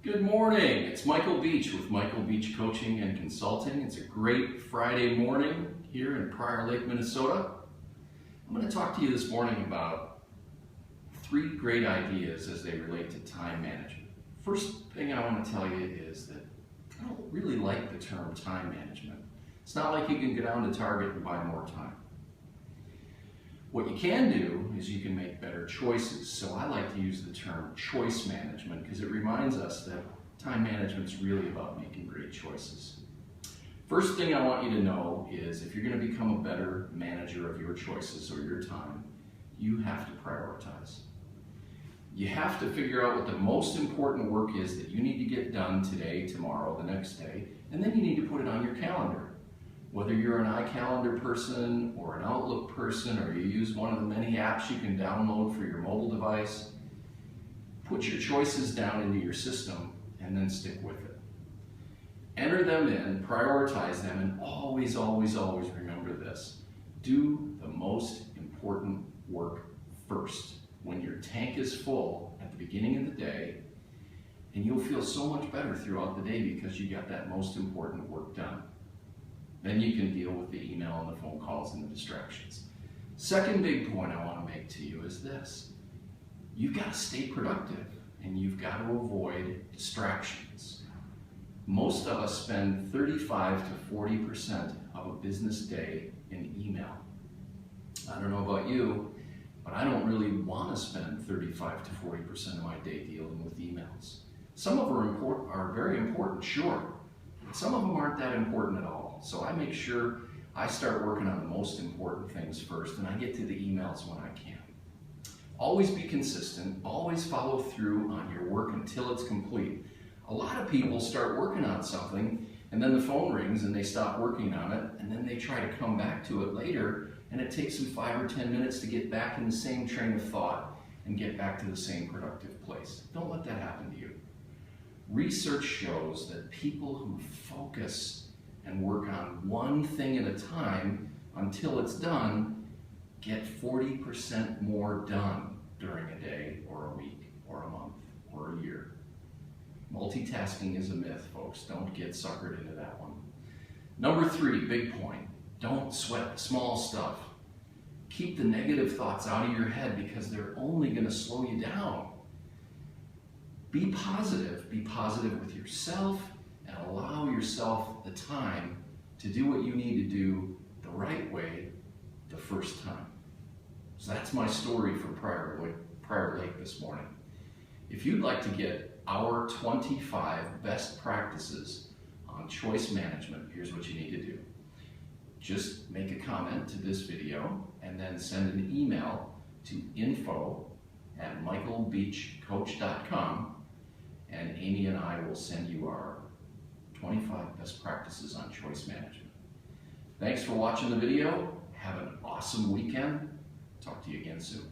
Good morning, it's Michael Beach with Michael Beach Coaching and Consulting. It's a great Friday morning here in Prior Lake, Minnesota. I'm going to talk to you this morning about 3 great ideas as they relate to time management. First thing I want to tell you is that I don't really like the term time management. It's not like you can go down to Target and buy more time. What you can do is you can make better choices. So I like to use the term choice management because it reminds us that time management is really about making great choices. First thing I want you to know is if you're going to become a better manager of your choices or your time, you have to prioritize. You have to figure out what the most important work is that you need to get done today, tomorrow, the next day, and then you need to put it on your calendar. Whether you're an iCalendar person or an Outlook person or you use one of the many apps you can download for your mobile device, put your choices down into your system and then stick with it. Enter them in, prioritize them, and always, always, always remember this. Do the most important work first. When your tank is full at the beginning of the day, and you'll feel so much better throughout the day because you got that most important work done. Then you can deal with the email and the phone calls and the distractions. Second big point I want to make to you is this. You've got to stay productive and you've got to avoid distractions. Most of us spend 35 to 40% of a business day in email. I don't know about you, but I don't really want to spend 35 to 40% of my day dealing with emails. Some of them are very important, sure. Some of them aren't that important at all. So I make sure I start working on the most important things first and I get to the emails when I can. Always be consistent, always follow through on your work until it's complete. A lot of people start working on something and then the phone rings and they stop working on it and then they try to come back to it later and it takes them 5 or 10 minutes to get back in the same train of thought and get back to the same productive place. Don't let that happen to you. Research shows that people who focus and work on one thing at a time until it's done get 40% more done during a day or a week or a month or a year. Multitasking is a myth, folks. Don't get suckered into that one. Number 3, big point. Don't sweat the small stuff. Keep the negative thoughts out of your head because they're only going to slow you down. Be positive with yourself, and allow yourself the time to do what you need to do the right way the first time. So that's my story from Prior Lake this morning. If you'd like to get our 25 best practices on choice management, here's what you need to do. Just make a comment to this video and then send an email to info@michaelbeachcoach.com. and Amy and I will send you our 25 best practices on choice management. Thanks for watching the video. Have an awesome weekend. Talk to you again soon.